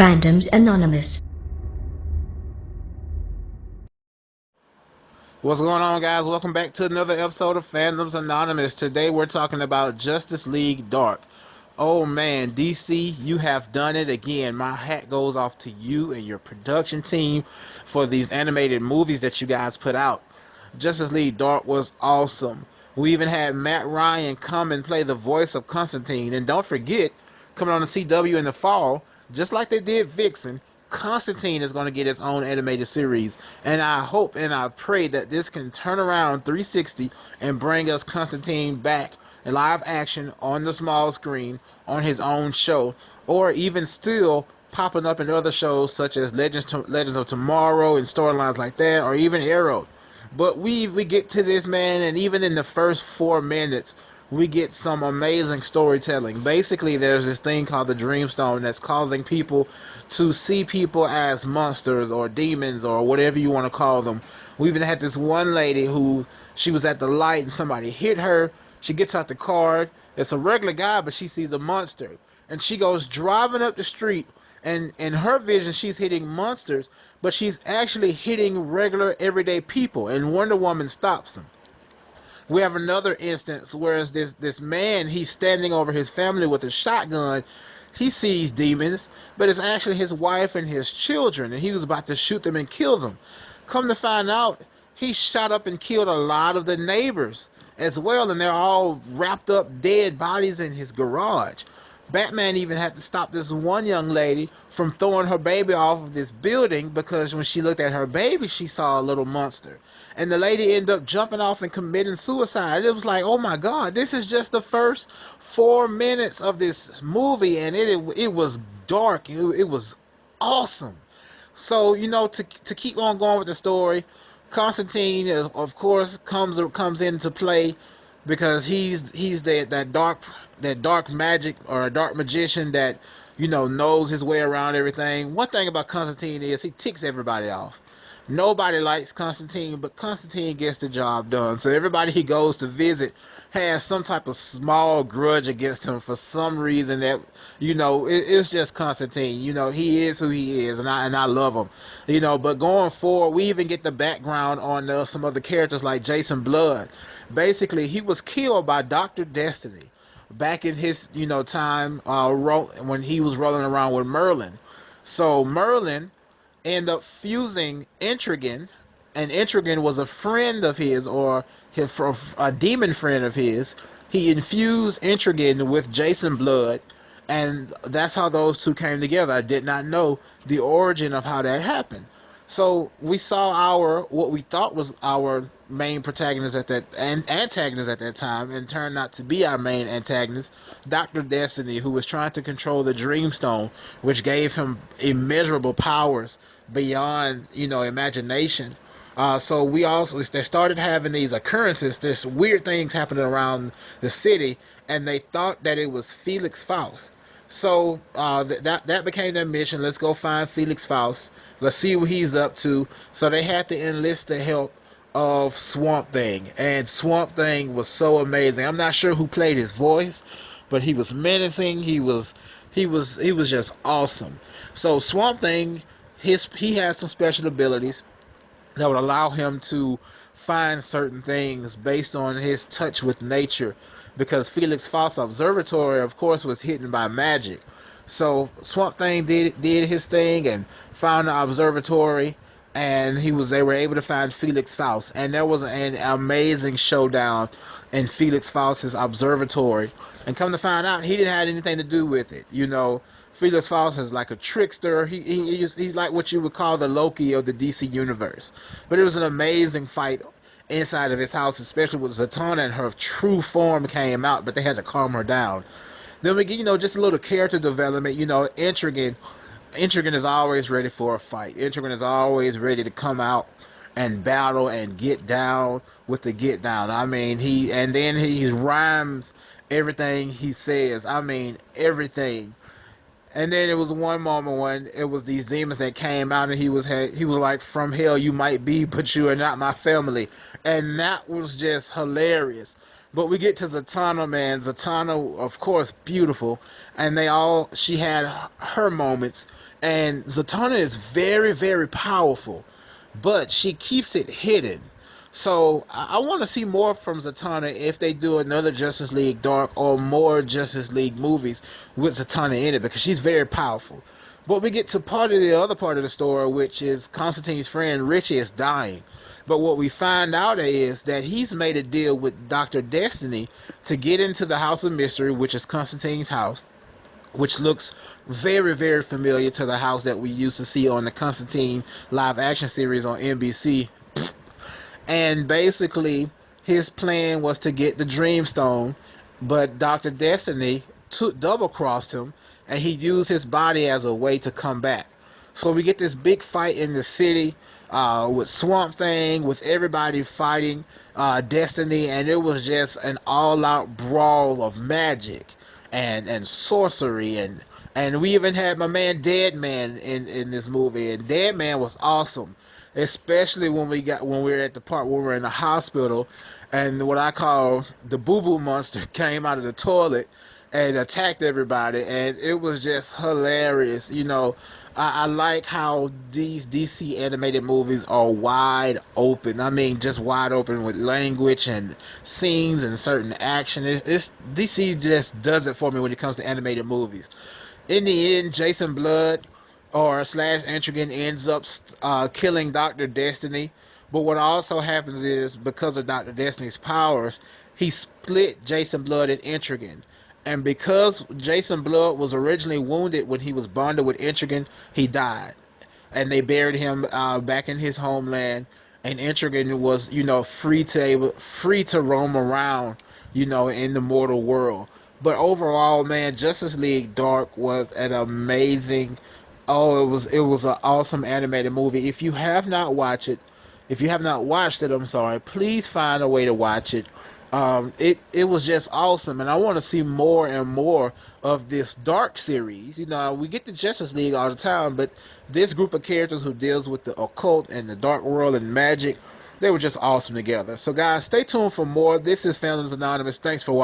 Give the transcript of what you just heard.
Fandoms Anonymous. What's going on, guys? Welcome back to another episode of Fandoms Anonymous. Today we're talking about Justice League Dark. Oh man, DC, you have done it again. My hat goes off to you and your production team for these animated movies that you guys put out. Justice League Dark was awesome. We even had Matt Ryan come and play the voice of Constantine. And don't forget, coming on the CW in the fall, just like they did Vixen, Constantine is going to get its own animated series. And I hope and I pray that this can turn around 360 and bring us Constantine back in live action on the small screen on his own show, or even still popping up in other shows such as Legends of Tomorrow and storylines like that, or even Arrow. But we get to this, man, and even in the first 4 minutes, we get some amazing storytelling. Basically, there's this thing called the Dreamstone that's causing people to see people as monsters or demons or whatever you want to call them. We even had this one lady who, she was at the light and somebody hit her. She gets out the car. It's a regular guy, but she sees a monster. And she goes driving up the street, and in her vision, she's hitting monsters, but she's actually hitting regular, everyday people, and Wonder Woman stops him. We have another instance where this man, he's standing over his family with a shotgun. He sees demons, but it's actually his wife and his children, and he was about to shoot them and kill them. Come to find out, he shot up and killed a lot of the neighbors as well, and they're all wrapped up dead bodies in his garage. Batman even had to stop this one young lady from throwing her baby off of this building because when she looked at her baby, she saw a little monster. And the lady ended up jumping off and committing suicide. It was like, oh my God, this is just the first 4 minutes of this movie, and it was dark. It was awesome. So, you know, to keep on going with the story, Constantine, of course, comes into play because he's that dark magic, or a dark magician that, you know, knows his way around everything. One thing about Constantine is he ticks everybody off. Nobody likes Constantine, but Constantine gets the job done. So everybody he goes to visit has some type of small grudge against him for some reason that, you know, it's just Constantine. You know, he is who he is, and I love him. You know, but going forward, we even get the background on some other characters like Jason Blood. Basically, he was killed by Dr. Destiny back in his, you know, time when he was rolling around with Merlin. So Merlin ended up fusing Etrigan, and Etrigan was a friend of his, or a demon friend of his. He infused Etrigan with Jason Blood, and that's how those two came together. I did not know the origin of how that happened. So we saw what we thought was our main protagonist and antagonist at that time, and turned out to be our main antagonist, Dr. Destiny, who was trying to control the Dreamstone, which gave him immeasurable powers beyond, you know, imagination. So they started having these occurrences, this weird things happening around the city, and they thought that it was Felix Faust. So that became their mission. Let's go find Felix Faust. Let's see what he's up to. So they had to enlist the help of Swamp Thing, and Swamp Thing was so amazing. I'm not sure who played his voice, but he was menacing. He was just awesome. So Swamp Thing, he has some special abilities that would allow him to find certain things based on his touch with nature, because Felix Faust's observatory, of course, was hidden by magic. So Swamp Thing did his thing and found the observatory, and they were able to find Felix Faust, and there was an amazing showdown in Felix Faust's observatory. And come to find out, he didn't have anything to do with it. You know, Felix Faust is like a trickster. He's like what you would call the Loki of the DC universe. But it was an amazing fight inside of his house, especially with Zatanna, and her true form came out, but they had to calm her down. Then we get, you know, just a little character development. You know, Etrigan is always ready for a fight. Etrigan is always ready to come out and battle and get down with the get down. I mean, he rhymes everything he says. I mean, everything. And then it was one moment when it was these demons that came out, and he was like, "From hell you might be, but you are not my family," and that was just hilarious. But we get to Zatanna, man. Zatanna, of course, beautiful, and she had her moments, And Zatanna is very, very powerful, but she keeps it hidden. So I want to see more from Zatanna if they do another Justice League Dark or more Justice League movies with Zatanna in it, because she's very powerful. But we get to part of the other part of the story, which is Constantine's friend Richie is dying. But what we find out is that he's made a deal with Dr. Destiny to get into the House of Mystery, which is Constantine's house, which looks very, very familiar to the house that we used to see on the Constantine live action series on NBC. And basically, his plan was to get the Dreamstone, but Dr. Destiny double crossed him, and he used his body as a way to come back. So we get this big fight in the city with Swamp Thing, with everybody fighting Destiny, and it was just an all-out brawl of magic and sorcery, and we even had my man Deadman in this movie, and Deadman was awesome, especially when we were at the part where we were in the hospital, and what I call the Boo Boo Monster came out of the toilet and attacked everybody, and it was just hilarious. I like how these DC animated movies are wide open. I mean, just wide open with language and scenes and certain action. It's DC just does it for me when it comes to animated movies. In the end, Jason Blood or slash Etrigan ends up killing Dr. Destiny. But what also happens is, because of Dr. Destiny's powers, he split Jason Blood and Etrigan. And because Jason Blood was originally wounded when he was bonded with Etrigan, he died. And they buried him back in his homeland. And Etrigan was, free to roam around, in the mortal world. But overall, man, Justice League Dark was an amazing. Oh, it was an awesome animated movie. If you have not watched it, I'm sorry. Please find a way to watch it. It was just awesome, and I want to see more and more of this Dark series. We get the Justice League all the time, but this group of characters who deals with the occult and the dark world and magic, they were just awesome together. So, guys, stay tuned for more. This is Fandoms Anonymous. Thanks for watching.